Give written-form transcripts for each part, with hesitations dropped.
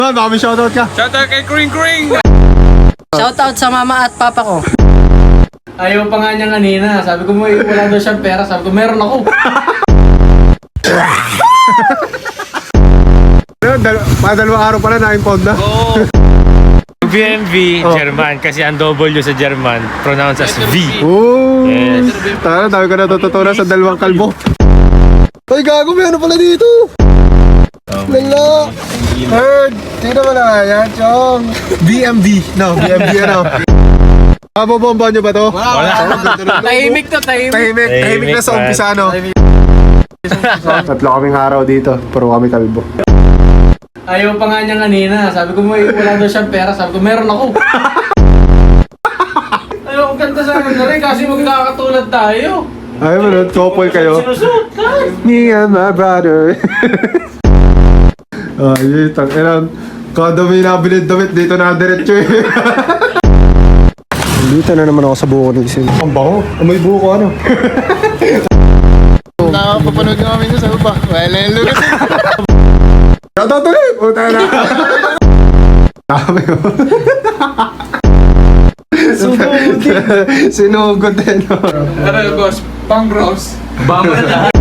Man, baka may shoutout ka. Shoutout kay Kring Kring! Shoutout sa mama at papa ko. Ayaw pa nga niya kanina. Sabi ko mo, wala daw siyang pera. Sabi ko, meron ako. Dalawang araw pala na-impound na. Oo. BMV, German. Kasi ang W sa German, pronounced as V. Oh, Yes. tara, dami ko natututunan sa dalawang kalbo. Ay, gago, may ano pala dito. Lala. Third, sino ba na yan, Chong? BMV. No, BMV ano. Mabobomba nyo ba to? Wala. Tahimik to, tahimik. Tahimik na sa man. umpisa, no? Tatlo kaming araw dito, pero kami kalbo. Ayaw pa nga niya kanina. Sabi ko mo, wala daw siyang pera. Sabi ko, meron ako. Ayaw, ang ganda sa akin na rin kasi magkakatulad tayo. Ay, manood, couple kayo. Sinusot ka. Me and my brother. Ay, tang-ilan. Kada may nabilid-damit dito na diretso eh. Dito na naman ako sa buko ng isin. Ang bango. May buko ano. Nakapapanood nga kami sa upa. Wala yung lugas. Shoutout ulit! Puta na. Dami ko. Sinugod din. Ano yung boss? Pang bros? Bama na.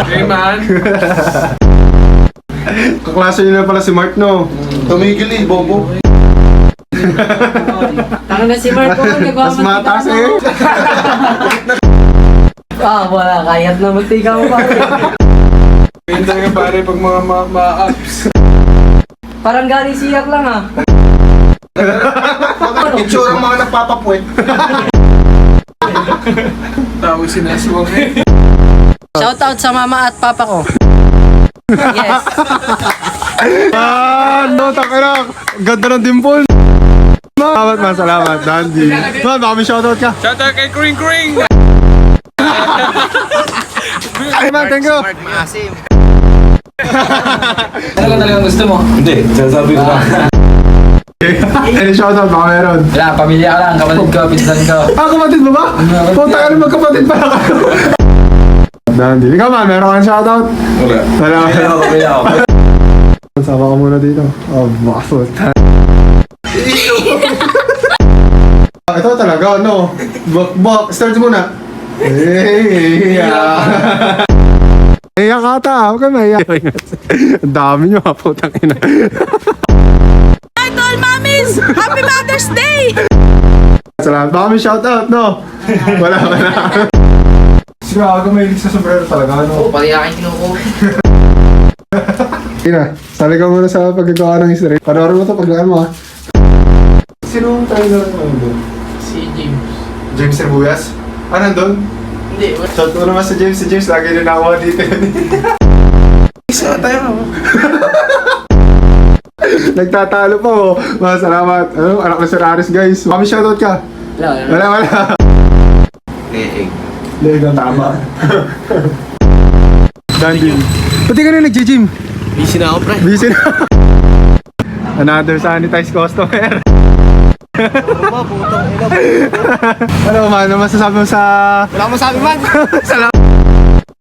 Hey man! Kaklase nyo na pala si Mark, no? Tumigil eh, bobo. Taka na si Marco, nagawa Mas mataas eh. Wala, kayat na magtiga mo pa. Pinta nga pare pag mga ma-ups. Parang galing siyak lang ah. Itsurang mga nagpapapuwet. Tawag sinaswang eh. Shoutout sa mama at papa ko. Yes. No, takira. Ganda ng dimple. Salamat man, salamat. Dandy. Man, baka may shoutout ka. Shoutout kay Kring Kring! Ay man, thank you. Ano ka talagang gusto mo? Hindi, sasabi ko lang. Any shoutout baka meron. Wala, pamilya ka lang. Kapatid ko, pinsan ko. Ah, kapatid mo ba? Punta ka rin magkapatid pala kayo. Dandy. Ikaw man, meron kang shoutout? Wala. Wala. Pamilya ako. Sama ka muna dito. Oh, bakit? Ito talaga, no? Bak, start muna. Hey, Iyak ata, huwag ka maiyak. Ang dami nyo, putang ina. Idol Mamis! Happy Mother's Day! Salamat. Baka may shoutout, no? Wala. Siguro may sa sombrero talaga, no? Pati aking kinuko. Ina, sali ka muna sa paggagawa ng history. Panoorin mo ito paggaan mo, ha? Sino tayo na doon? Si James. James Cerbuyas? Ah, nandun? Hindi, Shout mo naman si James, lagi na nakuha dito yun. Isa tayo. Nagtatalo pa, oh. Mga salamat. Ano, anak na Sir Aris, guys. Mami, shoutout ka. Wala. Leeg ang tama. Dandy. Pati ka na nag-gym? busy na ako, pre. Busy na. Another sanitized customer. Ano man, ano masasabi mo sa... Wala mo sabi man.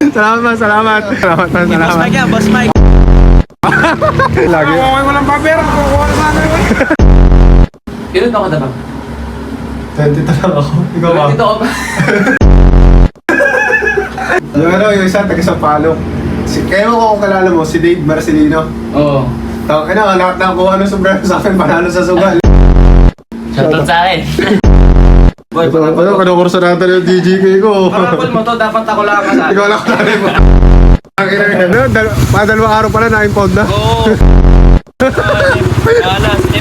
Salamat. Boss Mike. Lagi. Okay, walang paper. Kukuha na sana yun. Ilan ako na ba? 22 lang ako. Ikaw ba? Dito ako ba? Yung isa, taga Sampalo. Kaya mo kung kalala mo, si Dave Marcelino. Oo. Lahat na kuha ng sombrero sa akin, panalo sa sugal. Shoutout sa akin. Boy, Kanukurso natin yung DGK ko. parapal mo to, dapat ako lang kasali. Ikaw lang kalala mo. Ang ina, dalawang araw pala na-impound na. Oo.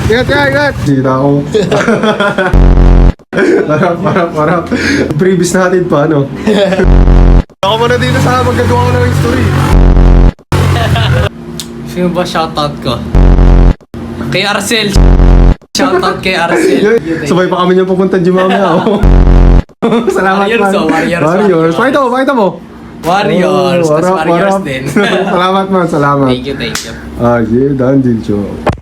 Ingat. Sita ako. Parang. Previous natin pa, no? Ako muna dito sa magagawa ko ng history. Sino ba shoutout ko? Kay Arcel. Shoutout kay Arcel. Sabay pa kami niya pupunta gym mamaya. Salamat Warriors, man. oh, Warriors. Warriors. Pakita mo. Warriors. Oh, Tas Warriors din. Salamat man, salamat. Thank you. Ah, yeah, done din, Joe.